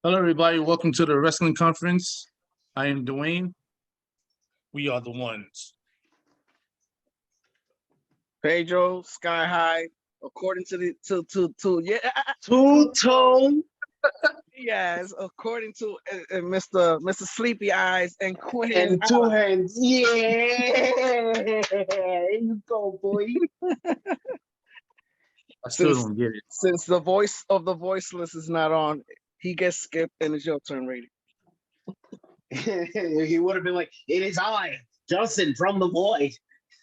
Hello, everybody. Welcome to the wrestling conference. I am Dwayne. We are the ones. Pedro, Sky High, according to the Two-tone. yes, according to Mr. Sleepy Eyes and Quinn And two hands. Yeah. There you go, boy. I still don't get it. Since the voice of the voiceless is not on, he gets skipped and it's your turn, Rady. He would have been like, it is I, Justin from the void.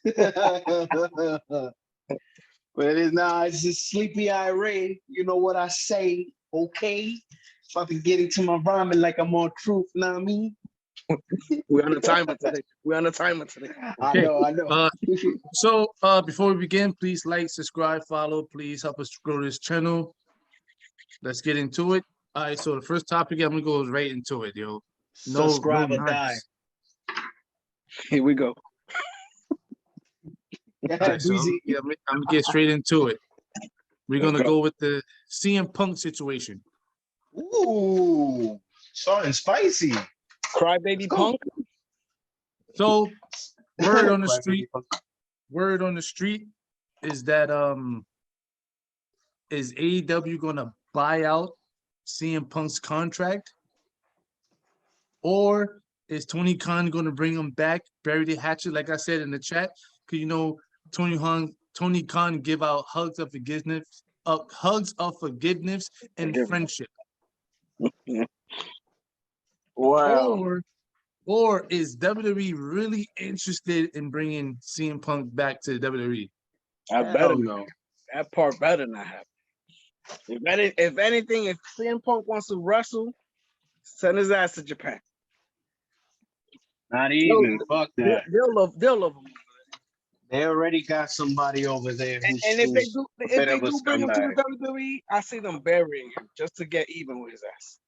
But it is now, it's just Sleepy Eye Ray. You know what I say, okay? About to get into my rhyming like I'm on truth, know what I mean? We're on the timer today. Okay. I know. So before we begin, please like, subscribe, follow. Please help us grow this channel. Let's get into it. All right, so the first topic, I'm going to go right into it, yo. Subscribe or die. Here we go. Right, so I'm going to get straight into it. We're going to go with the CM Punk situation. Ooh, starting spicy. Crybaby Punk. So word on the street is that is AEW gonna buy out CM Punk's contract, or is Tony Khan gonna bring him back, bury the hatchet, like I said in the chat? Because Tony Khan give out hugs of forgiveness, and friendship. Wow. Or is WWE really interested in bringing CM Punk back to WWE? I better know. That part better not happen. If anything, if CM Punk wants to wrestle, send his ass to Japan. Not even. Fuck that. They'll love him. They already got somebody over there. And if they do bring him to the WWE, I see them burying him just to get even with his ass.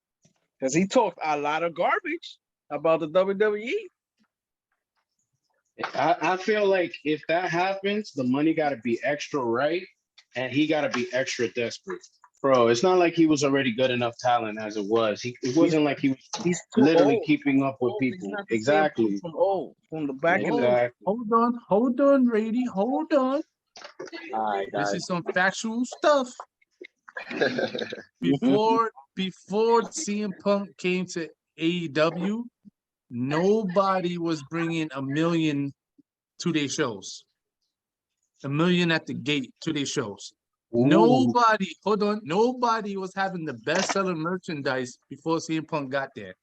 Because he talked a lot of garbage about the WWE. I feel like if that happens, the money got to be extra right, and he got to be extra desperate. Bro, it's not like he was already good enough talent as it was. It wasn't like he was literally keeping up with people. Exactly. From the back end. Hold on, Rady. Hold on. All right, this is some factual stuff. Before CM Punk came to AEW, nobody was bringing $1 million to their shows. $1 million at the gate to their shows. Ooh. Nobody was having the best-selling merchandise before CM Punk got there.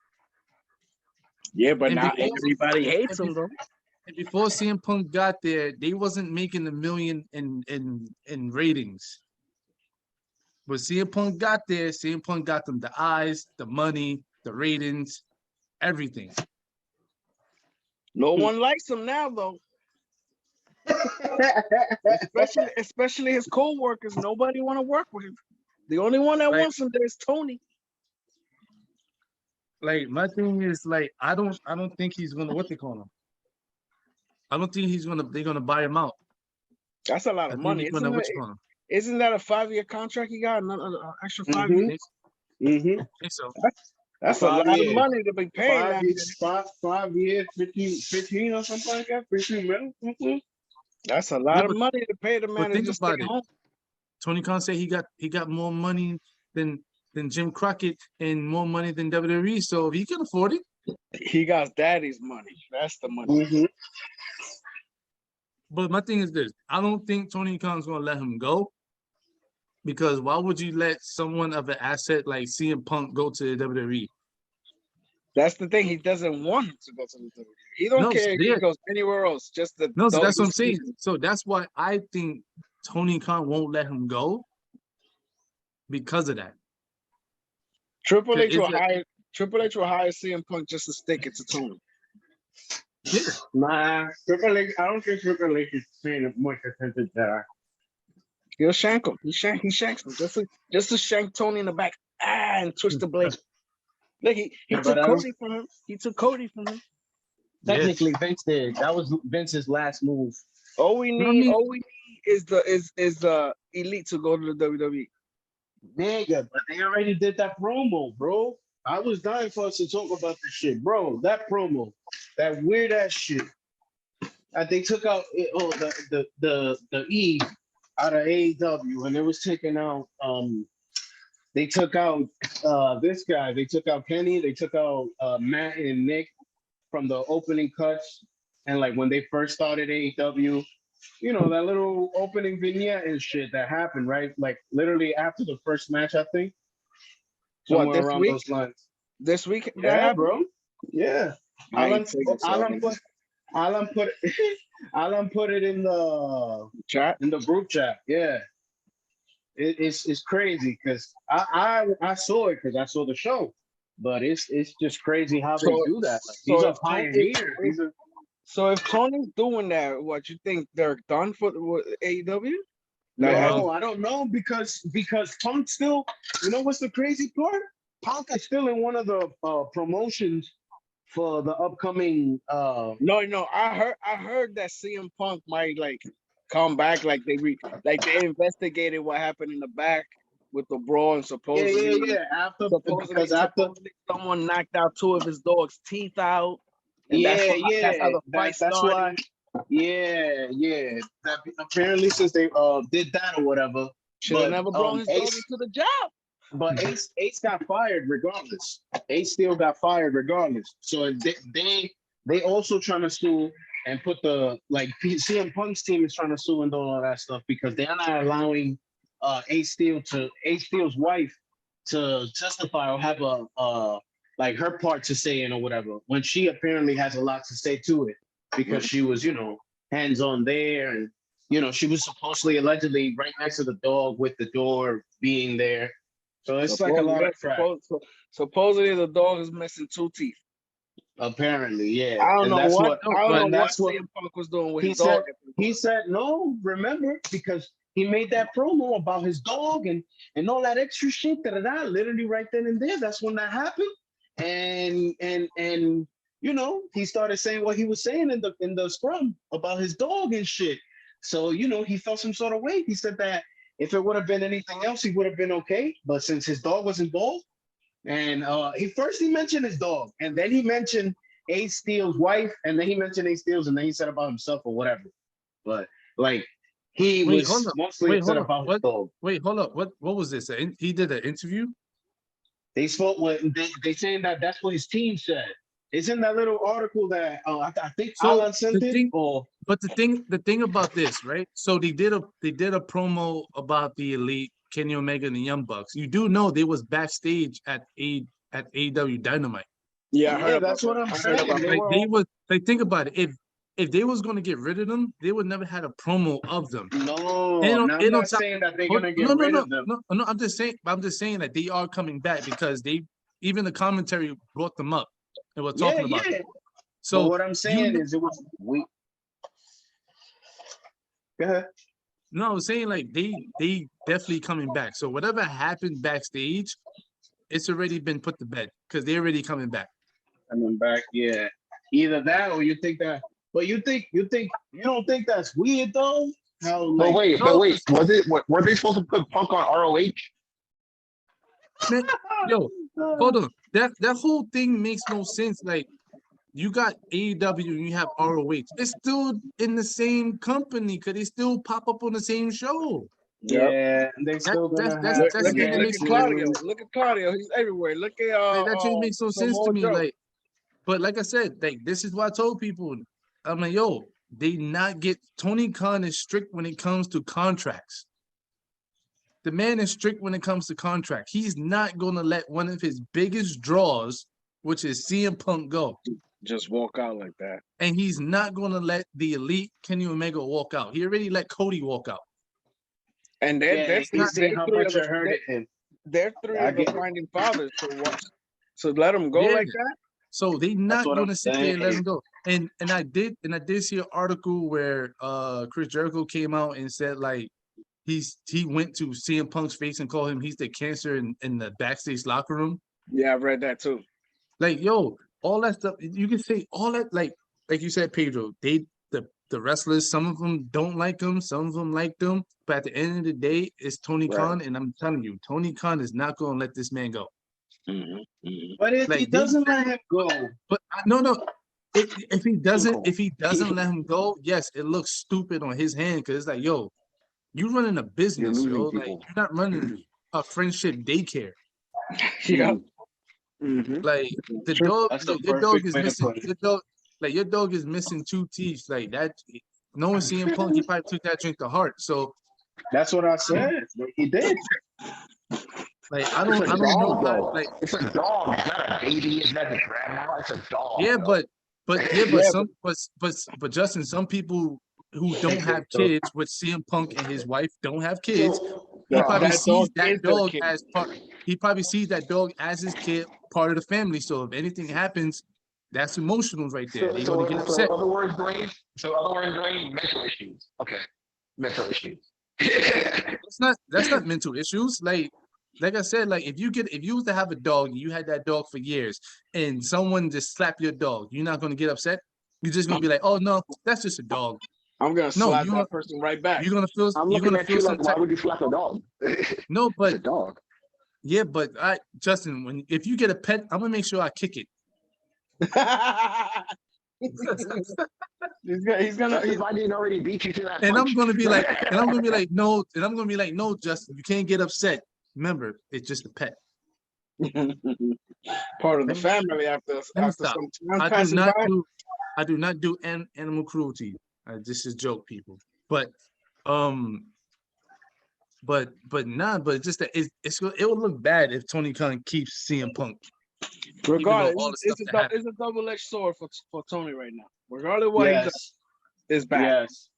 Yeah, but now everybody hates him, though. And before CM Punk got there, they wasn't making $1 million in ratings. But CM Punk got there, CM Punk got them the eyes, the money, the ratings, everything. No one likes him now, though. especially his co-workers. Nobody want to work with him. The only one that wants him there is Tony. Like, my thing is, like, I don't think he's gonna, what they call him? I don't think they're gonna buy him out. That's a lot of money. Isn't that a 5-year contract he got? An extra 5 years? I think so. That's a lot of money to be paying. 5 years, 15 or something like that. 15 million. That's a lot of money to pay the man. But think about it. Tony Khan said he got more money than Jim Crockett and more money than WWE. So if he can afford it, he got daddy's money. That's the money. But my thing is this: I don't think Tony Khan's gonna let him go, because why would you let someone of an asset like CM Punk go to the WWE? That's the thing. He doesn't want him to go to the WWE. He don't care if he goes anywhere else. So that's what I'm saying. So that's why I think Tony Khan won't let him go, because of that. Triple H will hire CM Punk just to stick it to Tony. Yeah. Nah, Triple H. I don't think Triple H is paying much attention to that. He'll shank him. He shanks him just to shank Tony in the back and twist the blade. Look, he took Cody from him. Technically, Vince did. That was Vince's last move. All we need is the Elite to go to the WWE. Nigga, but they already did that promo, bro. I was dying for us to talk about this shit, bro. That promo, that weird ass shit. They took out the E out of AEW, and it was taking out. They took out this guy. They took out Kenny. They took out Matt and Nick from the opening cuts, and like when they first started AEW, you know, that little opening vignette and shit that happened, right? Like literally after the first match, I think. What, Somewhere this around week? those lines. This week? that Yeah, happened? bro. Yeah. I Alan, ain't figured so. Alan put Alan put Alan put it in Chat. the group chat. Yeah. It's crazy because I saw it because I saw the show. But it's just crazy how they do that. Like, these are pioneers. So if Tony's doing that, what you think they're done for AEW? No, I don't know because Punk still, you know what's the crazy part? Punk is still in one of the promotions for the upcoming No, I heard that CM Punk might like come back, like they investigated what happened in the back with the brawl, and supposedly After someone knocked out two of his dog's teeth out. And that's how the fight that's started. why that apparently since they did that or whatever, Should have never brought his dog into the job. But Ace got fired regardless. Ace still got fired regardless. So they also trying to sue and put the like CM Punk's team is trying to sue and do all that stuff because they're not allowing Ace Steel's wife to testify or have a like her part to say in or whatever, when she apparently has a lot to say to it because she was, you know, hands-on there and, you know, she was supposedly allegedly right next to the dog with the door being there. So it's like a lot of crap. Supposedly the dog is missing two teeth. Apparently, yeah. I don't know what CM Punk was doing with his dog. He said, no, remember, because he made that promo about his dog and all that extra shit, literally right then and there. That's when that happened. And you know, he started saying what he was saying in the scrum about his dog and shit. So, you know, he felt some sort of way. He said that if it would have been anything else, he would have been okay. But since his dog was involved, and he mentioned his dog, and then he mentioned Ace Steel's wife, and then he mentioned Ace Steel's, and then he said about himself or whatever. But like he was mostly upset about his dog. Wait, hold up. What was this? He did an interview? They spoke with they saying that that's what his team said. It's in that little article that I think Alan sent it. But the thing about this, right? So they did a promo about the Elite, Kenny Omega and the Young Bucks. You do know they was backstage at AEW Dynamite. Yeah, that's what I'm saying. Think about it. If they was gonna get rid of them, they would never had a promo of them. No, I'm not saying that they're gonna get rid of them. No, I'm just saying that they are coming back because even the commentary brought them up and we're talking about them. So but what I'm saying is it was weak. Go ahead. No, I was saying like they definitely coming back. So whatever happened backstage, it's already been put to bed because they're already coming back. Coming back, yeah. Either that or you think that. But you don't think that's weird though? How like, but wait, were they supposed to put Punk on ROH? Man, yo, hold on. That whole thing makes no sense. Like you got AEW and you have ROH. It's still in the same company because they still pop up on the same show. Yeah, and they still gonna have. Look at Claudio. Look at Claudio. He's everywhere. Look at that just makes no sense to me. Joe. Like, but like I said, like this is what I told people. I'm like, yo, they not get Tony Khan is strict when it comes to contracts. The man is strict when it comes to contract. He's not gonna let one of his biggest draws, which is CM Punk, go. Just walk out like that. And he's not gonna let the Elite Kenny Omega walk out. He already let Cody walk out. And they're three of the finding fathers to let him go like that. So they not gonna sit there and let him go. And I did see an article where Chris Jericho came out and said like he went to CM Punk's face and called him he's the cancer in the backstage locker room. Yeah, I've read that too. Like, yo, all that stuff, you can say all that, like you said, Pedro, the wrestlers, some of them don't like them, some of them like them, but at the end of the day, it's Tony Khan, and I'm telling you, Tony Khan is not gonna let this man go. But if Like, he doesn't let him go, But no. If he doesn't let him go, yes, it looks stupid on his hand because it's like, yo, you running a You're business, losing yo. Like, people. you're not running a friendship daycare. Yeah. Mm-hmm. Like the True. dog, that's the your dog perfect is way to missing. put it. Your dog is missing 2 teeth. Like that. Knowing CM Punk, he probably took that drink to heart. So, That's what I said. He did. like, I It's don't a know dog, how. though. Like, It's a dog. It's not a baby. It's not a grandma. It's a dog. yeah, Yo. but Justin, some people who don't have kids, with CM Punk and his wife don't have kids. He probably That dog sees that is their dog kid. as part. He probably sees that dog as his kid, part of the family. So if anything happens, that's emotional right there. They're gonna get upset. Other words, Dwayne. Mental issues. Okay, mental issues. That's not mental issues. Like I said, like if you was to have a dog and you had that dog for years and someone just slap your dog, you're not gonna get upset. You're just gonna be like, oh no, that's just a dog. I'm gonna No, slap that person right back. you're gonna feel I'm you're looking gonna at feel you some like, why type. would you slap a dog? No, It's but a dog. yeah, but Justin, if you get a pet, I'm gonna make sure I kick it. he's gonna If I didn't already beat you to that And punch. I'm gonna be like, no, Justin, you can't get upset. Remember, it's just a pet. part of the Let me- family after Let me after stop. some time I do passing not by. do I do not do animal cruelty. This is joke, people. But but just that it would look bad if Tony Khan keeps CM Punk, even though Regardless, all the stuff that happened. it's a double-edged sword for Tony right now. Regardless of what he does, Yes. it's bad. Yes.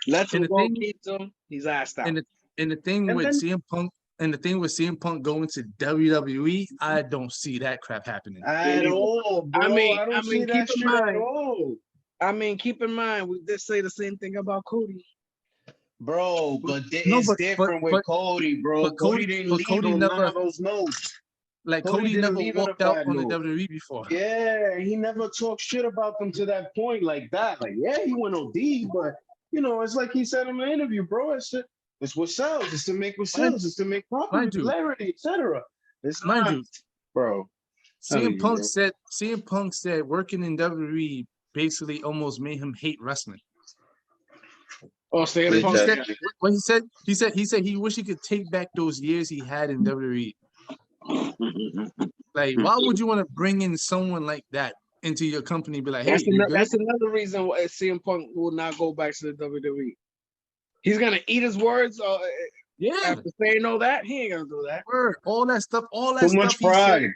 Let him And the go, thing- keeps him. He's asked out. And the thing And with then- CM Punk going to WWE, I don't see that crap happening. At all, bro. I mean, don't see keep that in shit at mind- all. I mean, keep in mind, we did say the same thing about Cody. Bro, but No, it's but- different but- with Cody, bro. but Cody- didn't but leave Cody on never- none of those notes. Like Cody Cody didn't never leave on a walked out bad on the note. WWE before. Yeah, he never talked shit about them to that point like that. Like, yeah, he went OD, but it's like he said in the interview, bro. It's what sells. It's to make what sells. It's to make Mind you. popularity, etc. It's Mind not, you, bro. CM Bro. Punk said working in WWE basically almost made him hate wrestling. Oh, CM Like Punk. that. What he said he wish he could take back those years he had in WWE. Like, why would you want to bring in someone like that into your company? Be like, hey, you good? That's another reason why CM Punk will not go back to the WWE. He's gonna eat his words Yeah, after saying all that. He ain't gonna do that. word, all that stuff Too much he said. pride.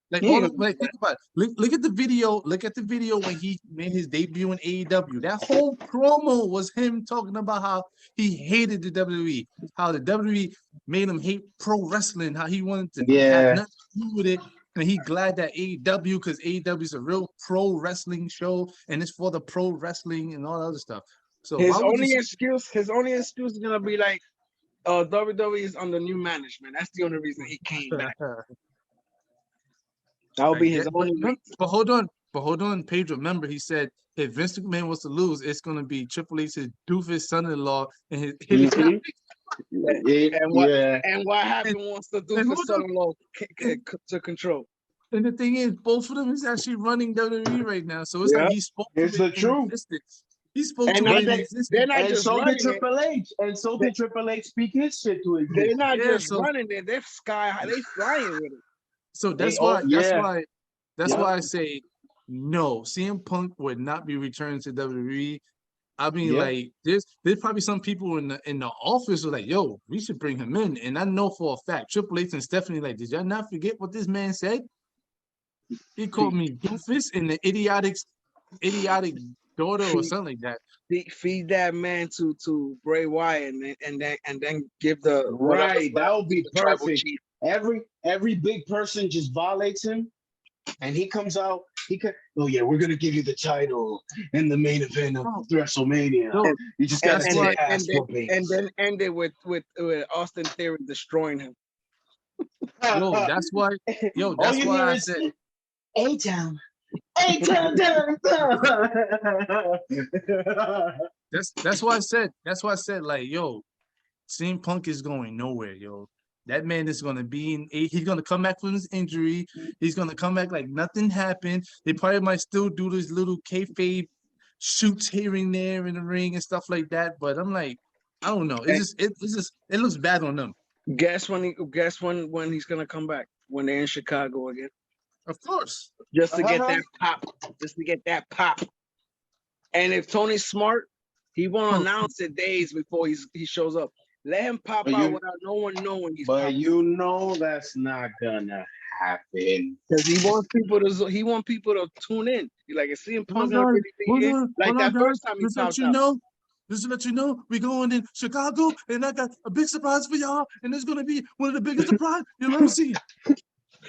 Like, Yeah. think about it. Look at the video. Look at the video when he made his debut in AEW. That whole promo was him talking about how he hated the WWE, how the WWE made him hate pro wrestling, how he wanted to have nothing to do with it. And he glad that AEW, because AEW is a real pro wrestling show and it's for the pro wrestling and all that other stuff. So His why would only you excuse is gonna be like, WWE is under new management. That's the only reason he came back. That would be his only reason. But hold on, Pedro. Remember, he said if Vince McMahon was to lose, it's gonna be Triple H's doofus son-in-law and his And what happened once the doofus son-in-law to control? And the thing is, both of them is actually running WWE right now. So it's like he spoke to It's it the in truth. existence. He spoke And to it they- in they're existence. not And just so did running it. Triple H. And so did Triple H speak his shit to it. They're not Yeah, just so- running it. They're sky high. They flying with it. So That's why I say no. CM Punk would not be returned to WWE. I mean, Yeah. like there's probably some people in the office who are like, yo, we should bring him in. And I know for a fact, Triple H and Stephanie, like, did y'all not forget what this man said? He called me doofus and the idiotic daughter or something like that. Feed that man to Bray Wyatt and then give the Right. That would be the tribal perfect. chief. Every big person just violates him, and he comes out. He could. Oh yeah, we're gonna give you the title in the main event of WrestleMania. No, You just gotta that's say why- ass whooping. And then end it with Austin Theory destroying him. Yo, that's why. Yo, All that's you why hear I is said. A-Town. A-Town down. That's why I said. Like, yo, CM Punk is going nowhere, yo. That man is gonna be in he's gonna come back from his injury. He's gonna come back like nothing happened. They probably might still do this little kayfabe shoots here and there in the ring and stuff like that. But I'm like, I don't know. It looks bad on them. Guess when he's gonna come back? When they're in Chicago again. Of course. Just to get that pop. Just to get that pop. And if Tony's smart, he won't announce it days before he shows up. Let him pop out without no one knowing he's But popping. you know that's not gonna happen. Because he wants people to tune in. He's like, is CM Punk gonna really be here? Like that first time he popped out. Just to let you know, we're going in Chicago, and I got a big surprise for y'all, and it's gonna be one of the biggest surprises you'll ever see. It's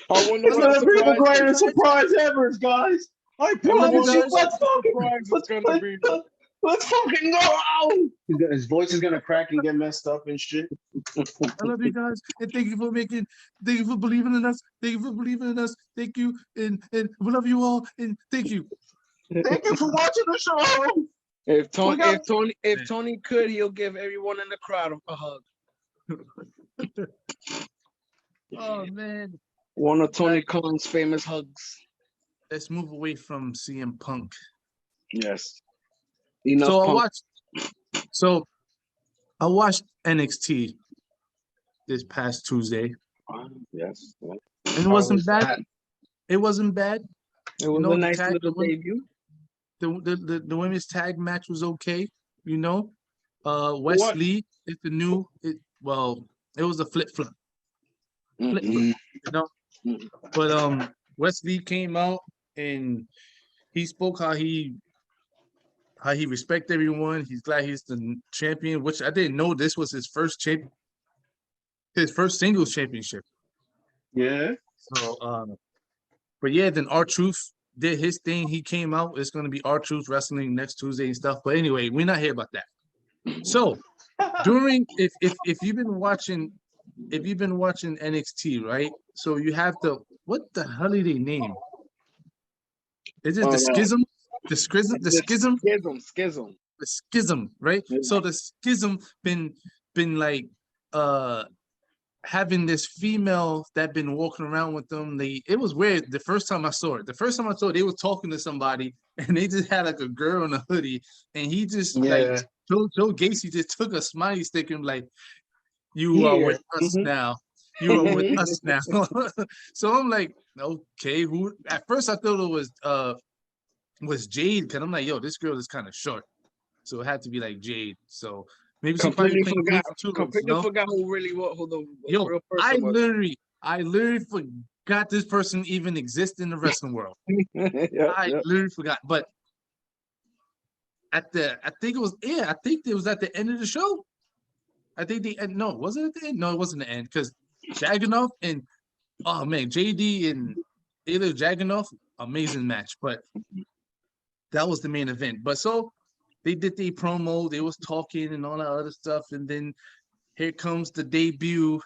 gonna be the greatest surprise ever, guys. I promise you. Let's fucking go! His voice is gonna crack and get messed up and shit. I love you guys, and thank you for believing in us. Thank you for believing in us. Thank you, and we love you all, and thank you. Thank you for watching the show. If Tony could, he'll give everyone in the crowd a hug. Oh man. One of Tony Khan's famous hugs. Let's move away from CM Punk. Yes. So I watched NXT this past Tuesday. Yes. And it wasn't bad. It wasn't bad. It was a nice little debut. The women's tag match was okay, you know. Wesley is the new it was a flip-flop. You know. But Wesley came out and he spoke how he respects everyone. He's glad he's the champion, which I didn't know this was his first singles championship. Yeah. So but yeah, then R-Truth did his thing. He came out. It's gonna be R-Truth wrestling next Tuesday and stuff. But anyway, we're not here about that. So if you've been watching NXT, right? So you have what the hell are they named? Is it the Schism? The Schism? Schism. The Schism, right? Yeah. So the Schism been like having this female that been walking around with them. It was weird the first time I saw it. The first time I saw it, they was talking to somebody and they just had like a girl in a hoodie, and he just like Joe Gacy just took a smiley stick and like, you are with us now. You are with us now. So I'm like, okay, who? At first I thought it was Jade, because I'm like, yo, this girl is kind of short, so it had to be like Jade. So maybe she completely forgot. Forgot who the real person was. I literally forgot this person even exists in the wrestling world. I literally forgot. But I think it was at the end of the show. I think was it at the end? No, it wasn't the end, because Jagunov and JD and Ilya Jagunov, amazing match, but that was the main event. But so they did the promo, they was talking and all that other stuff, and then here comes the debut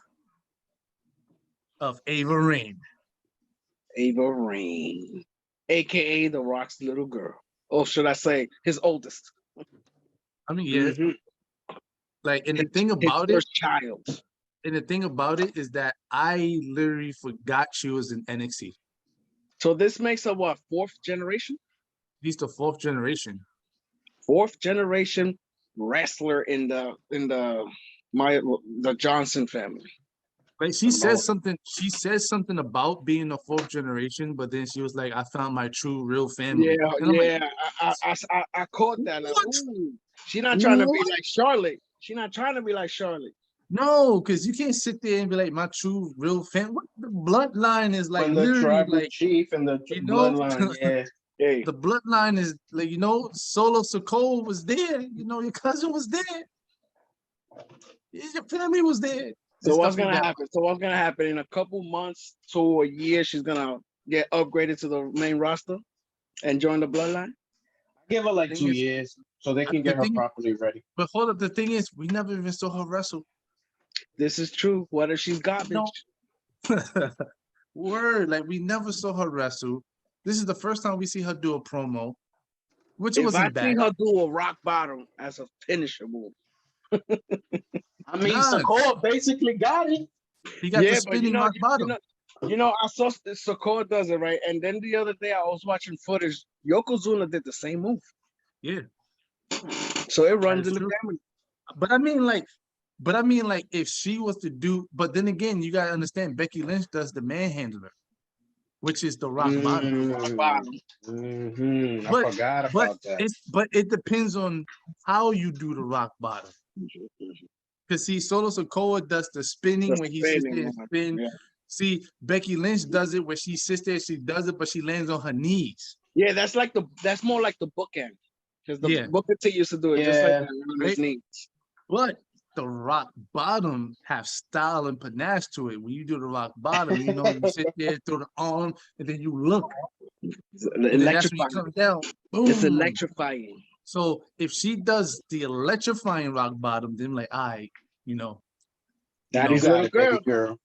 of Ava Raine. Ava Raine, aka The Rock's little girl, or should I say his oldest? I mean, yeah. Like, and the thing about it, child. And the thing about it is that I literally forgot she was in NXT. So this makes her what, fourth generation? He's the fourth generation. Fourth generation wrestler in the Johnson family. Like she says something about being a fourth generation, but then she was like, I found my true real family. Yeah. I caught that. Like, she's not trying to be like Charlotte. She's not trying to be like Charlotte. No, because you can't sit there and be like, my true real family. What the bloodline is like, when the literally tribal chief and the bloodline, yeah. Hey. The bloodline is like, Solo Sikoa was there. Your cousin was there. Your family was there. So what's gonna happen? In a couple months to a year, she's gonna get upgraded to the main roster and join the bloodline? Give her like 2 years so they can get her properly ready. But hold up, the thing is, we never even saw her wrestle. This is true. What if she's garbage? No. Word, like we never saw her wrestle. This is the first time we see her do a promo, which wasn't bad. I see her do a rock bottom as a finisher move. I mean, Sikoa basically got it. He got the but you spinning know, rock bottom. I saw Sokoa does it right, and then the other day I was watching footage. Yokozuna did the same move, Yeah, so it runs is in the true. family. but I mean, like, if she was to do, but then again, you gotta understand, Becky Lynch does the manhandler, which is the rock bottom. I But forgot but about that. it depends on how you do the rock bottom. Because see, Solo Sokoa does the spinning The when he sits spinning there and one, spin. yeah. See, Becky Lynch does it where she sits there, she does it, but she lands on her knees. Yeah, that's more like the bookend, because the Yeah. Booker T used to do it just like Yeah, that on right. his knees. But the rock bottom have style and panache to it. When you do the rock bottom, you know, you sit there, throw the arm, and then you look. And then that's when you come down. Boom. It's electrifying. So if she does the electrifying rock bottom, then like, all right, you know. Daddy's you got little it, baby girl. girl.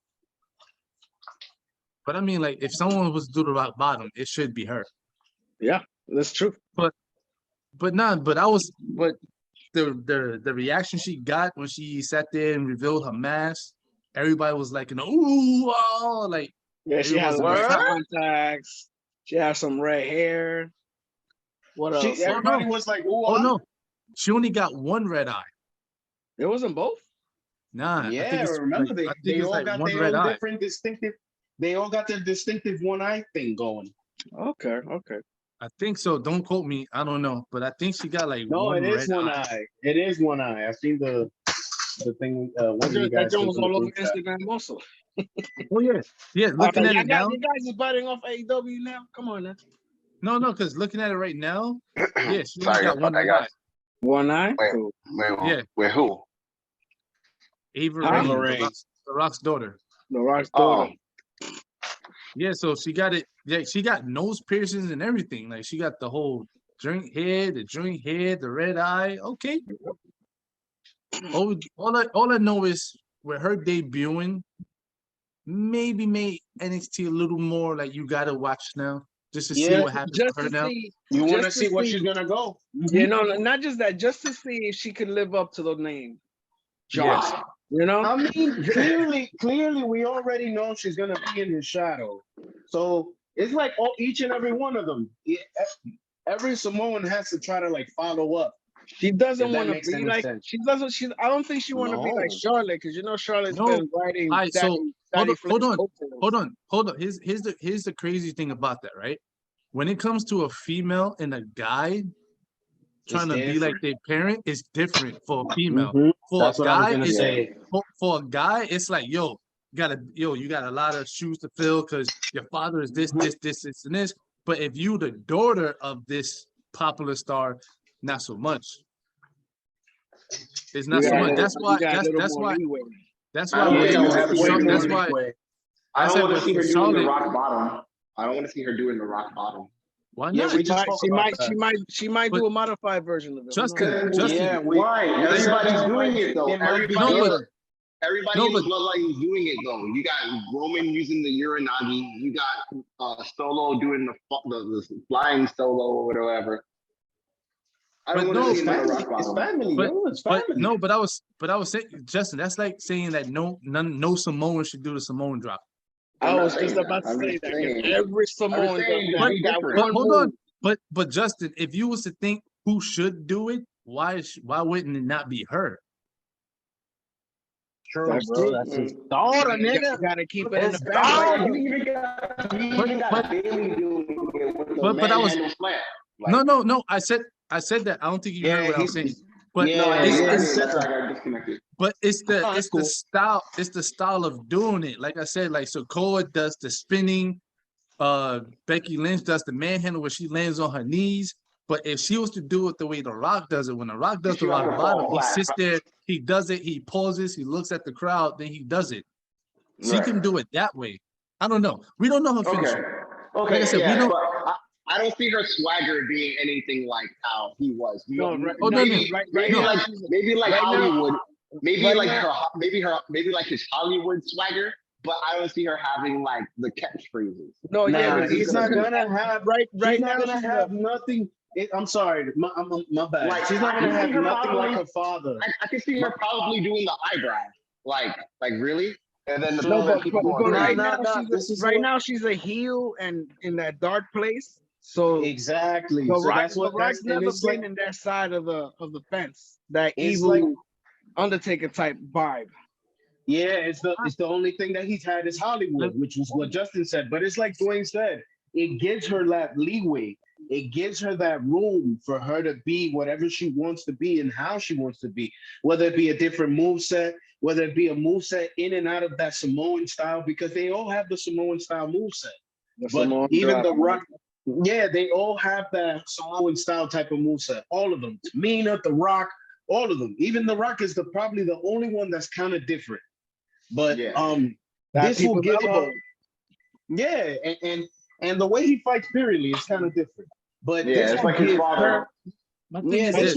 But I mean, like, if someone was to do the rock bottom, it should be her. Yeah, that's true. But the reaction she got when she sat there and revealed her mask, everybody was like, ooh, oh, like, Yeah, she has was some excited. contacts. She has some red hair. What else? Everybody was like, oh no, she only got one red eye. It wasn't both. Nah, yeah, I think it's remember like, I think they it's all like got one their red own eye. different distinctive. They all got their distinctive one eye thing going. Okay. I think so. Don't quote me. I don't know, but I think she got like No, one it is red one eye. eye. It is one eye. I seen the thing. One of you That guys joint was in the all over group chat. Instagram also. Oh yeah, yeah. Looking at it now. You guys is biting off AEW now. Come on now. No, because looking at it right now, yeah, she only Sorry got about one that, red guys. eye. One eye. Wait, Cool. Yeah. Wait, who? Ava Huh? Raine, Raine. the Rock's daughter. The Rock's Oh, daughter. Yeah, so she got it. Yeah, she got nose piercings and everything. Like she got the whole drink head, the red eye. Okay. All I know is with her debuting, maybe made NXT a little more like you gotta watch now just to see what happens Just to her to now. see. You want to just see where she's gonna go? Yeah, no, not just that. Just to see if she could live up to the name. Yes. Josh. You know. I mean, clearly, we already know she's gonna be in his shadow. So it's like each and every one of them. Every Samoan has to try to like follow up. She doesn't If that want to makes be any like sense. she doesn't. She I don't think she want to be like No. Charlotte, because you know Charlotte's No. been writing. All right, so Daddy hold on. Flick's coattails. Hold on. Here's the crazy thing about that, right? When it comes to a female and a guy trying to be like their parent, it's different for a female. For That's a what I was guy, gonna it's say. for a guy, it's like, you got a lot of shoes to fill because your father is this, and this. But if you the daughter of this popular star, not so much. It's not so much. That's why. That's why. That's why. I don't That's want why. I don't want to see her doing the Charlotte. rock bottom. I don't want to see her doing the rock bottom. Why Yeah, not? we just spoke about that. She might But- do a modified version of it. Justin, Yeah, Why? Everybody's doing it though. It might be Everybody good. Everybody in the bloodline is doing it though. You got Roman using the Uranagi. You got Solo doing the flying solo or whatever. I don't want to see another rock It's bottom. family, yo. It's family. But I was saying, Justin, that's like saying that no Samoan should do the Samoan drop. I was just about to say that. If every Samoan does that, But hold on. But Justin, if you was to think who should do it, why wouldn't it not be her? True, That's bro. true. That's his daughter, nigga. You gotta keep it in the It's family. You even got Bailey doing it with the But I was manhandle slam. Like, no. I said that. I don't think you heard what I was saying. But but it's the style of doing it. Like I said, like Sokoa does the spinning, Becky Lynch does the manhandle where she lands on her knees. But if she was to do it the way The Rock does it, when The Rock does the rock bottom, he sits there, he does it, he pauses, he looks at the crowd, then he does it. She can do it that way. I don't know. We don't know her finisher. Okay, Like I said, yeah, we don't. but I don't see her swagger being anything like how he was. Maybe like Hollywood. Maybe like his Hollywood swagger. But I don't see her having like the catchphrases. No, yeah, he's not gonna have right she's now. not gonna have nothing. I'm sorry, my bad. Like, she's not gonna have nothing probably, like her father. I can see her probably doing the eyebrow. Like really? and then the No, people keep going right crazy. now she's a heel and in that dark place. So exactly. The So Rock, that's what the Rock's that's and never it's been like in their side of the fence. That it's evil like Undertaker type vibe. yeah, it's the only thing that he's had is Hollywood, which was what Justin said. But it's like Dwayne said, it gives her that leeway. It gives her that room for her to be whatever she wants to be and how she wants to be, whether it be a different move set, whether it be a move set in and out of that Samoan style, because they all have the Samoan style move set. But even The Rock, yeah, they all have that Samoan style type of move set. All of them. Tamina, The Rock, all of them. Even The Rock is probably the only one that's kind of different. But this will give her, yeah, and the way he fights, periodly, is kind of different. But this it's will like his give father. her. My thing is this.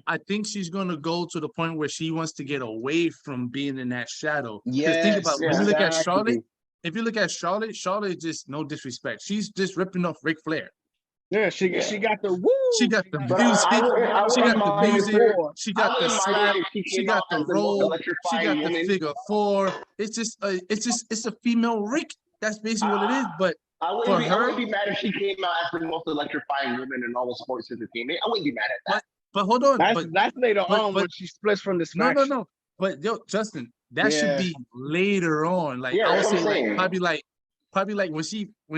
I think she's gonna go to the point where she wants to get away from being in that shadow. Because think about when you look at Charlotte. If you look at Charlotte, Charlotte is just no disrespect. She's just ripping off Ric Flair. Yeah, she got the woo. She got the music. She got the music. She got the slap. She got the roll. She got the figure four. It's a female Rick. That's basically what it is. But I for her, wouldn't be mad if she came out as the most electrifying woman in all of sports entertainment. I wouldn't be mad at that. But hold on. That's later on when she splits from this faction. No. But yo, Justin, that should be later on. Like I would say, probably like when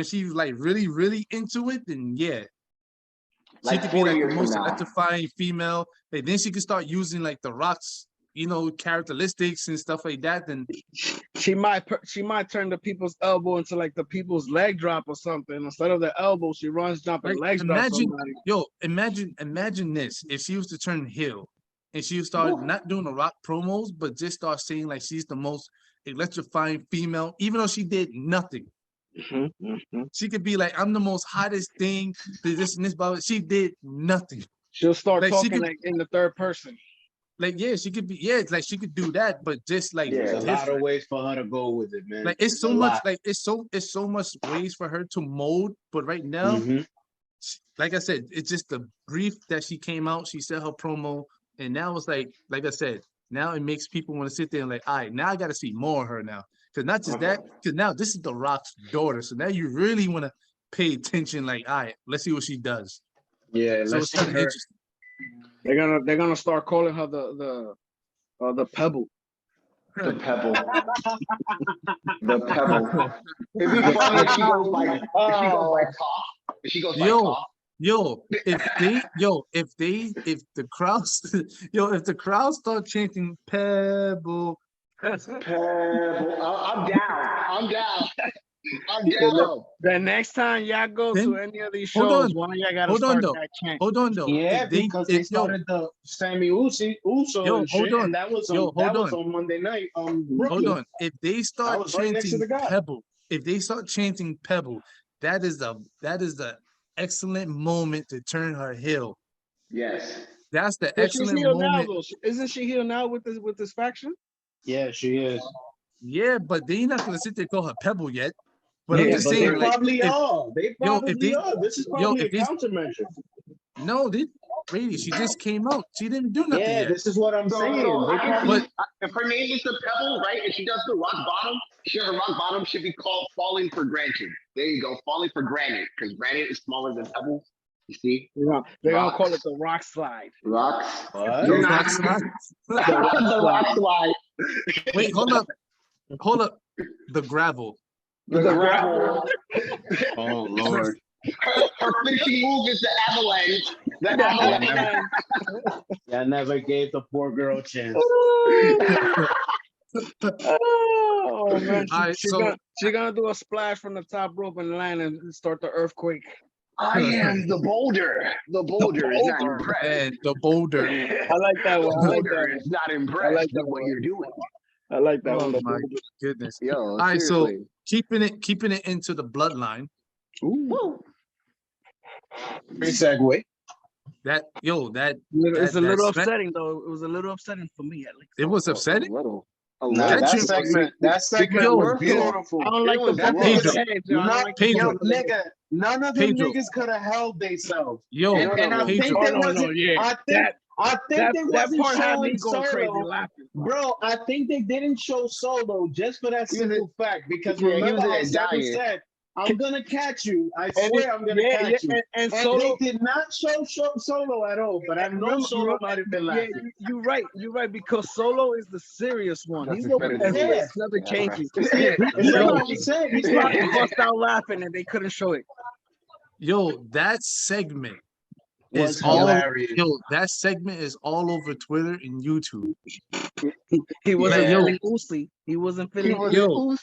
she's like really into it, then yeah. She could be like the most electrifying female. And then she could start using like the Rock's, characteristics and stuff like that. Then she might turn the people's elbow into like the people's leg drop or something. Instead of the elbow, she runs jumping legs. Imagine this. If she was to turn heel and she would start not doing the Rock promos, but just start saying like she's the most electrifying female, even though she did nothing. She could be like, I'm the most hottest thing, this and this, but she did nothing. She'll start talking like in the third person. Like, yeah, she could be, like she could do that, but just like there's a lot of ways for her to go with it, man. Like it's so much, like it's so much ways for her to mold. But right now, like I said, it's just the brief that she came out, she said her promo, and now it's like I said, now it makes people want to sit there and like, all right, now I got to see more of her now. Because not just that, because now this is The Rock's daughter. So now you really want to pay attention, like, all right, let's see what she does. Yeah, so it's kind of interesting. They're gonna start calling her the Pebble. The Pebble. The Pebble. It'd be funny if she goes by Cough. If she goes by Cough. If the crowd start chanting Pebble. Pebble. I'm down. The next time y'all go to any of these shows, one of y'all gotta start that chant. Hold on though. Yeah, because they started the Sammy Uso and shit, and that was on Monday night. Hold on. If they start chanting Pebble, that is the excellent moment to turn her heel. Yes. That's the excellent moment. Now, isn't she here now with this faction? Yeah, she is. Yeah, but they're not gonna sit there and call her Pebble yet. But yeah, I'm just saying, they probably are. They probably are. This is probably a countermeasure. No, Brady, she just came out. She didn't do nothing yet. This is what I'm saying. If her name is the Pebble, right, and she does the rock bottom, should be called Falling for Granted. There you go, Falling for Granted, because granite is smaller than pebbles. You see? They're gonna call it the Rock Slide. Rocks. What? The Rock Slide. The Rock Slide. Wait, hold up. The gravel. The gravel. Oh Lord. Her finishing move is the avalanche. The avalanche. I never gave the poor girl a chance. Oh man, she's gonna do a splash from the top rope and land and start the earthquake. I am the boulder. The boulder is not impressed. And the boulder. I like that one. The boulder is not impressed with what you're doing. I like that one. Oh my goodness. Yo, all right, seriously. so keeping it into the bloodline. Ooh. Great segue. It's a little upsetting though. It was a little upsetting for me at least. It was upsetting. That segment was beautiful. I don't like the Pedro. None of them niggas could have held themselves. Yo, and I think I think they that wasn't part had me showing going crazy Solo. laughing. Bro, I think they didn't show Solo just for that He was simple fact. Because he remember was in how there Sammy dying. said, I'm gonna catch you. I And swear I'm gonna catch you. and And Solo. they did not show Solo at all, but I know Solo might have been Yeah, laughing. you're right, because Solo is the serious one. That's He's the the one better that's Yeah. never That's changes. Yeah, and that's Yo. what I'm saying. He's He probably bust out laughing and they couldn't show it. Yo, that segment was is all hilarious. that segment is all over Twitter and YouTube. He wasn't Yeah. feeling Uzi. He wasn't He feeling was Yo.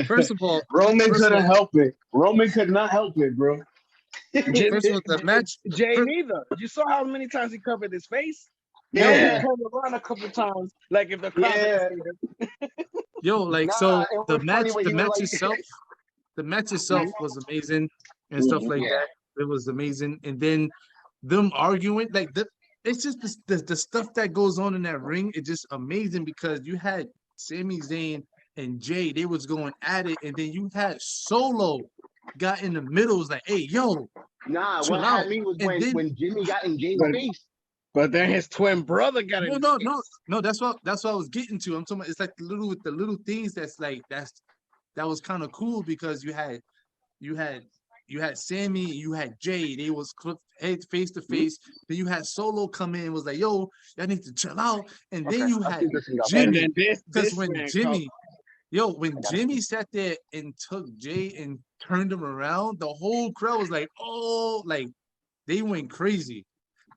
First of all, Roman first of couldn't all- help it. Roman could not help it, bro. first of all, the match. Jay first- neither. You saw how many times he covered his face? Yeah. He turned around a couple times, like if the crowd Yeah. didn't see him. Yo, like Nah, so it was the funny match, when the he was match like- itself, the match itself was amazing and stuff like Yeah. that. It was amazing, and then them arguing like it's just the stuff that goes on in that ring. It's just amazing because you had Sami Zayn and Jay, they was going at it, and then you had Solo got in the middle, was like, "Hey, yo, Nah, chill what out." had me was And then- when Jimmy got in Jay's But- face. But then his twin brother got it. No. That's what I was getting to. I'm talking about it's like the little things that was kind of cool because you had Sammy, you had Jay, they was head face to face. Then you had Solo come in and was like, "Yo, y'all need to chill out." And then Okay, you I had think this thing got Jimmy. And then Because this when man Jimmy, when Jimmy sat there and took Jay and turned him around, the whole crowd was like, "Oh," like they went crazy.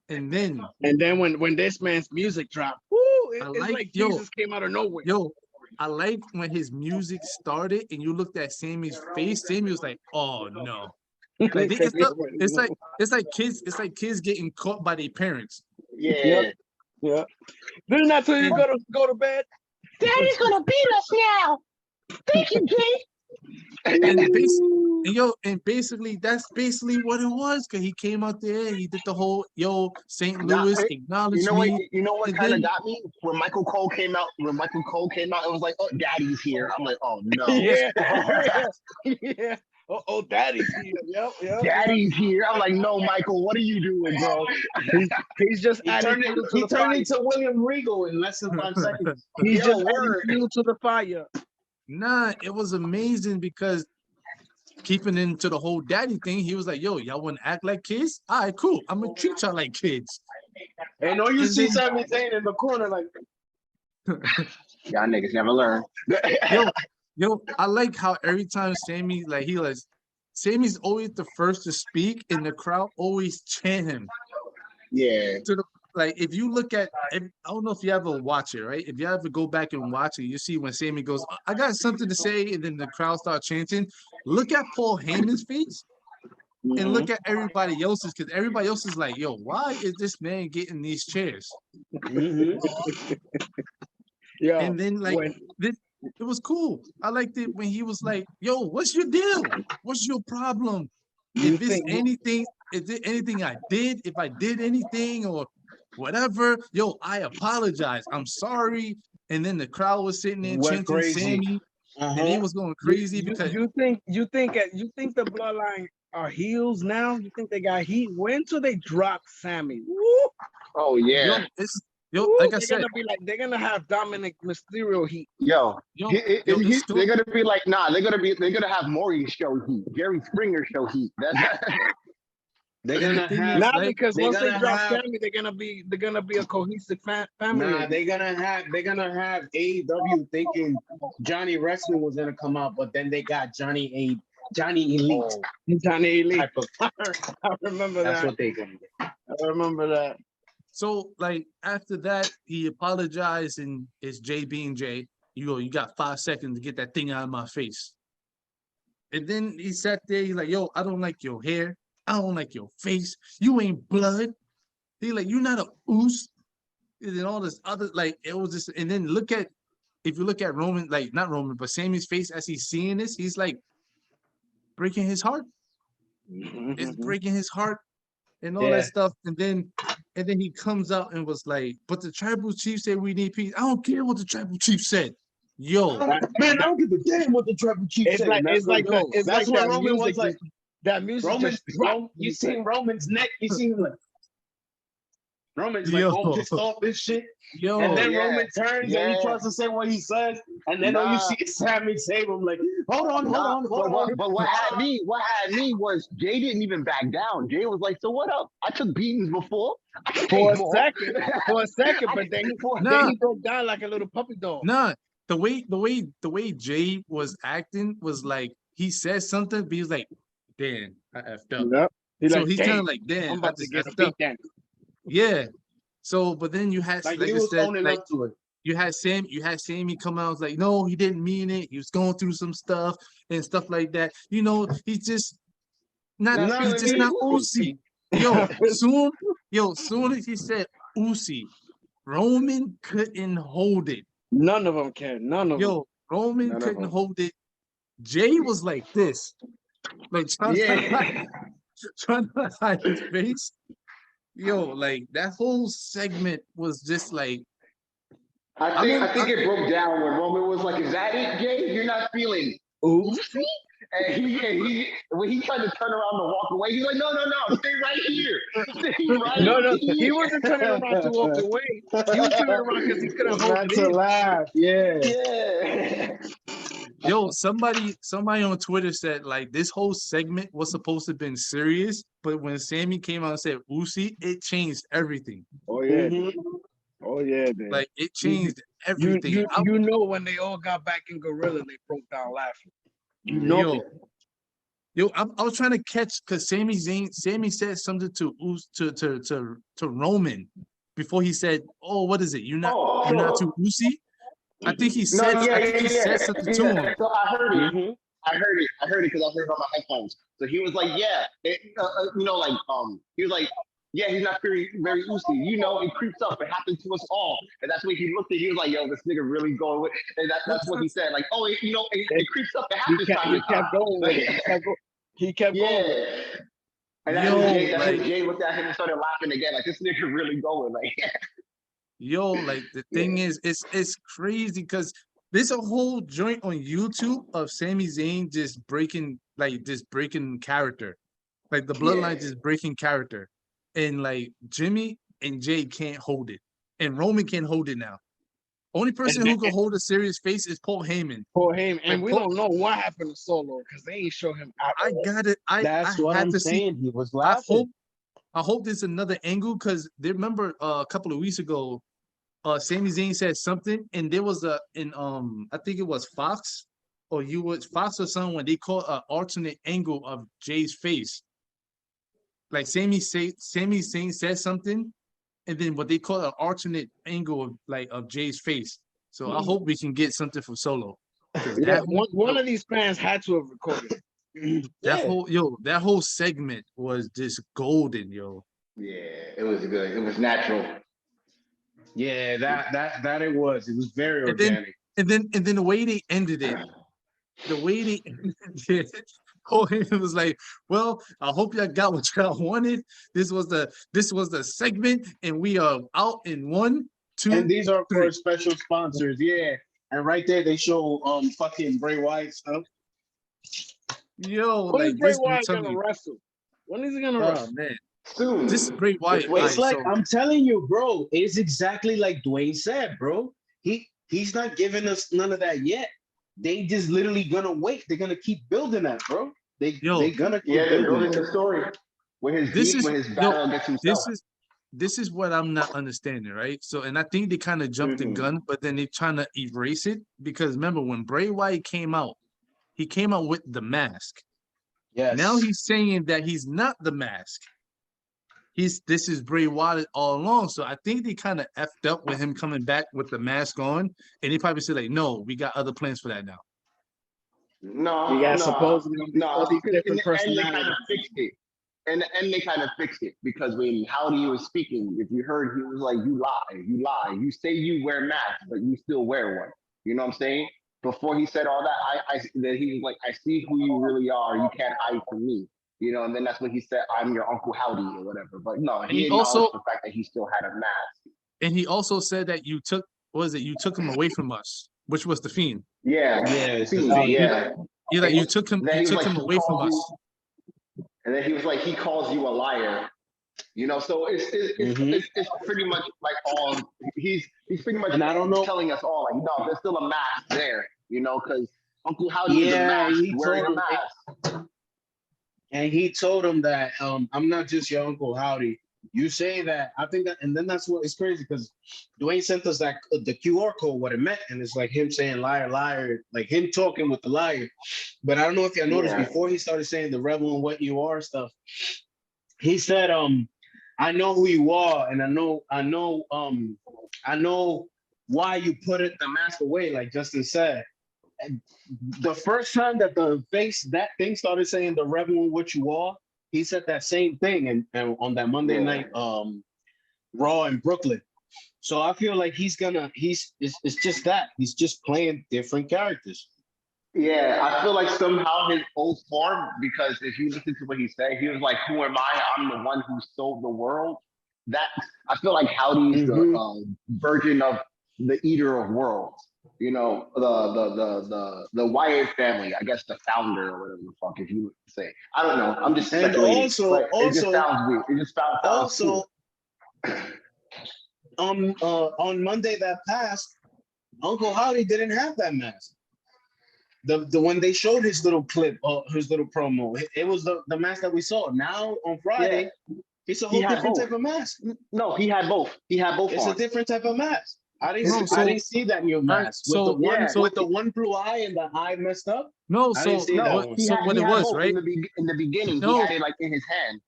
And then, when this man's music dropped, woo, it's like Jesus came out of nowhere. I like when his music started and you looked at Sammy's face. Sammy was like, "Oh no." Like it's like kids getting caught by their parents. Yeah. Yeah. Didn't that tell you go to bed? Daddy's gonna beat us now. Thank you, Jay. And basically that's basically what it was. Cause he came out there, he did the whole St. Louis acknowledge me. You know what and kind of then- got me? When Michael Cole came out, it was like, "Oh, Daddy's here." I'm like, "Oh no." Yeah. Oh, Daddy's here. Yep. Daddy's here. I'm like, "No, Michael, what are you doing, bro?" He's just adding He turned into William Regal in less than 5 seconds. He's just adding fuel to the fire. Nah, it was amazing because keeping into the whole daddy thing, he was like, "Yo, y'all want to act like kids? All right, cool. I'm gonna treat y'all like kids." And all you see Sami Zayn in the corner like, Y'all niggas never learn. Yo, I like how every time Sammy, Sammy's always the first to speak, and the crowd always chant him. Yeah. If you look at, I don't know if you ever watch it, right? If you ever go back and watch it, you see when Sammy goes, "I got something to say," and then the crowd start chanting. Look at Paul Heyman's face, and look at everybody else's, because everybody else is like, "Yo, why is this man getting these chairs?" Yeah. And then it was cool. I liked it when he was like, "Yo, what's your deal? What's your problem? If it's anything, is it anything I did? If I did anything or whatever, yo, I apologize. I'm sorry." And then the crowd was sitting there chanting crazy. Sammy, and he was going crazy because you think the bloodline are heels now? You think they got heat? When till they drop Sammy? Woo! Oh yeah. like I said, they're gonna have Dominic Mysterio heat. They're gonna be like, nah. They're gonna have Maury show heat, Jerry Springer show heat. They're gonna have because once they drop have, Sammy, they're gonna be a cohesive family. Nah, they're gonna have AEW thinking Johnny Wrestling was gonna come out, but then they got Johnny Elite. Johnny Elite. Type of, I remember that's that. what they're gonna do. I remember that. So after that, he apologized, and it's Jay being Jay. You got 5 seconds to get that thing out of my face. And then he sat there, he's like, "Yo, I don't like your hair. I don't like your face. You ain't blood." He like, "You're not a oos." And then all this other, it was just, and then if you look at Roman, not Roman, but Sammy's face as he's seeing this, he's like breaking his heart. It's breaking his heart and all that stuff. And then he comes out and was like, "But the tribal chief said we need peace." I don't care what the tribal chief said. Yo, Man, I don't give a damn what the tribal chief said. That's what Roman was like. That music Roman, just dropped. you seen Roman's neck, you seen him like, Roman's like all pissed off this shit. And then Roman turns and he tries to say what he says, and then all you see is Sammy save him like, hold on. But what had me was Jay didn't even back down. Jay was like, so what up? I took beatings before. For a second, but then he broke down like a little puppy dog. Nah, the way Jay was acting was like he said something, but he was like, damn, I effed up. Yep. He's kind of like, damn, I'm about to get effed up. beat down. Yeah. So, but then you had like I he was said, owning like, up to it. you had Sammy come out, was like, no, he didn't mean it. He was going through some stuff and stuff like that. You know, he's just not Uzi. Soon as he said Uzi, Roman couldn't hold it. None of them can. None of them. Roman couldn't hold it. Jay was like this, like trying to hide his face. Like that whole segment was just like. I think it broke down when Roman was like, "Is that it, Jay? You're not feeling Uzi?" And he when he tried to turn around to walk away, he's like, "No, stay right here. Stay right No, here." he wasn't turning around to walk away. He was turning around because he couldn't hold it in. Laugh. Yeah. Somebody on Twitter said like this whole segment was supposed to have been serious, but when Sammy came out and said Uzi, it changed everything. Oh yeah. Mm-hmm. Oh yeah, man. Like it changed everything. You know when they all got back in Gorilla, they broke down laughing. You know. I was trying to catch because Sammy said something to Roman before he said, "Oh, what is it? You're not too Uzi." I think he said something to him. So I heard it. Mm-hmm. I heard it because I heard it on my headphones. So he was like, "Yeah, he was like." Yeah, he's not very Uzi. You know, it creeps up. It happened to us all. And that's when he looked at. He was like, "Yo, this nigga really going with." And that's what he said. Like, "Oh, it creeps up. It happens time to time." He kept going. He kept going. And that's when Jay looked at him and started laughing again. Like, this nigga really going. Like, like the thing is, it's crazy because there's a whole joint on YouTube of Sami Zayn just breaking character, like the bloodline just breaking character. And like Jimmy and Jay can't hold it, and Roman can't hold it now. Only person who can hold a serious face is Paul Heyman. And we don't know what happened to Solo because they ain't show him. I got it. That's what I'm saying. He was laughing. I hope there's another angle because remember a couple of weeks ago, Sami Zayn said something, and there was I think it was Fox or Fox or someone when they called an alternate angle of Jay's face. Like Sami Zayn said something, and then what they call an alternate angle of Jay's face. So I hope we can get something from Solo. One of these fans had to have recorded. That whole segment was just golden, yo. Yeah, it was good. It was natural. Yeah, that it was. It was very organic. And then the way they ended it, it was like, well, I hope y'all got what y'all wanted. This was the segment, and we are out in 1, 2. And these are for special sponsors, yeah. And right there, they show fucking Bray Wyatt stuff. Yo, when is Bray Wyatt gonna wrestle? When is he gonna wrestle? Man. Soon. This is Bray Wyatt. It's I'm telling you, bro. It's exactly like Dwayne said, bro. He's not giving us none of that yet. They just literally gonna wait. They're gonna keep building that, bro. They're gonna keep building the story. With his battle against himself. This is what I'm not understanding, right? So, and I think they kind of jumped the gun, but then they're trying to erase it because remember when Bray Wyatt came out, he came out with the mask. Yes. Now he's saying that he's not the mask. This is Bray Wyatt all along. So I think they kind of effed up with him coming back with the mask on, and they probably said like, "No, we got other plans for that now." No, you got supposedly all these different personalities. Kind of fixed it. And they kind of fixed it because when Howdy was speaking, if you heard, he was like, "You lie. You say you wear masks, but you still wear one." You know what I'm saying? Before he said all that, that he was like, "I see who you really are. You can't hide from me." You know, and then that's when he said, "I'm your Uncle Howdy" or whatever. But no, he also the fact that he still had a mask. And he also said that you took him away from us, which was the Fiend. Yeah. You took him away from us. And then he was like, he calls you a liar. You know, so it's pretty much like all he's pretty much And I don't know. telling us all like, no, there's still a mask there, you know, because Uncle Howdy is a Yeah, mask he wearing told a him, mask. and he told him that I'm not just your Uncle Howdy. You say that, I think that, and then that's what it's crazy because Dwayne sent us that the QR code, what it meant, and it's like him saying liar, liar, like him talking with the liar. But I don't know if you noticed before he started saying the rebel and what you are stuff. He said, I know who you are, and I know why you put the mask away, like Justin said. And the first time that that thing started saying the rebel and what you are, he said that same thing and on that Monday night Raw in Brooklyn. So I feel like it's just that. He's just playing different characters. Yeah, I feel like somehow his old form, because if you listen to what he said, he was like, "Who am I? I'm the one who sold the world." That I feel like Howdy's the version of the eater of worlds. You know, the Wyatt family, I guess the founder or whatever the fuck, if you say. I don't know. I'm just speculating. But it just sounds weird. It just sounds cool. On Monday that passed, Uncle Howdy didn't have that mask. The when they showed his little clip or his little promo, it was the mask that we saw. Now on Friday, it's a whole different type of mask. No, he had both. He had both. It's a different type of mask. I didn't see that new mask with the one blue eye and the eye messed up. No, I didn't see that one. What it was, right? In the beginning, he had it like in his hand.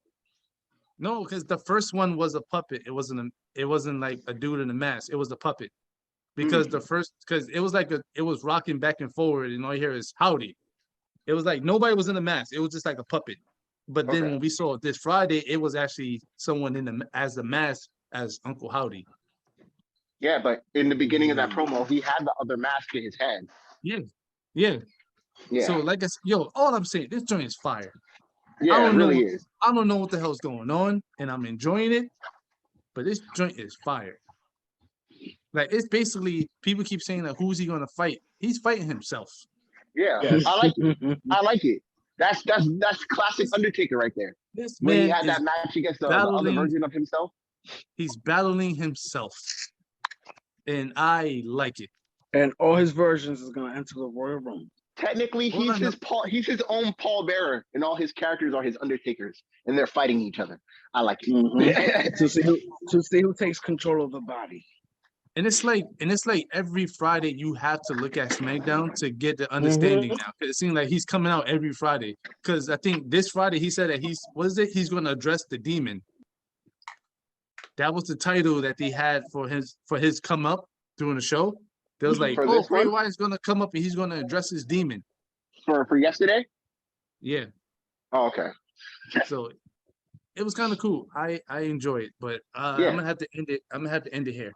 No, because the first one was a puppet. It wasn't like a dude in a mask. It was a puppet. Because because it was like it was rocking back and forward, and all you hear is Howdy. It was like nobody was in a mask. It was just like a puppet. But then when we saw it this Friday, it was actually someone as the mask as Uncle Howdy. Yeah, but in the beginning of that promo, he had the other mask in his hand. Yeah. So like I said, all I'm saying, this joint is fire. Yeah, it really is. I don't know what the hell's going on, and I'm enjoying it, but this joint is fire. Like it's basically people keep saying that who's he gonna fight? He's fighting himself. Yeah, I like it. I like it. That's classic Undertaker right there. This when man he had that match against the other version of himself. He's battling himself, and I like it. And all his versions is gonna enter the Royal Rumble. Technically, he's his own Paul Bearer, and all his characters are his Undertakers, and they're fighting each other. I like it. to see who takes control of the body. And it's like every Friday you have to look at SmackDown to get the understanding now. Because it seems like he's coming out every Friday. Because I think this Friday he said that he's going to address the demon. That was the title that they had for his come up during the show. There was like, Bray Wyatt's going to come up and he's going to address his demon. For yesterday? Yeah. Oh, okay. So it was kind of cool. I enjoy it, but I'm gonna have to end it. I'm gonna have to end it here.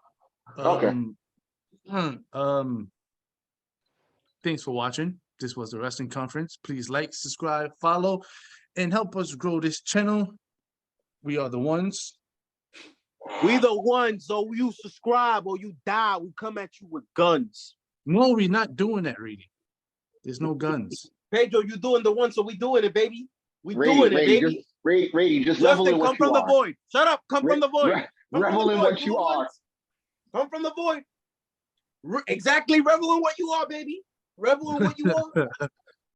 Thanks for watching. This was the Wrestling Conference. Please like, subscribe, follow, and help us grow this channel. We are the ones. We the ones. So you subscribe or you die. We come at you with guns. No, we're not doing that, Reedy. There's no guns. Pedro, you doing the one, so we doing it, baby. We doing it, baby. Rady, just level in what come from the void. Shut up. Come from the void. Revel in what you are. Come from the void. Exactly, revel in what you are, baby. Revel in what you are.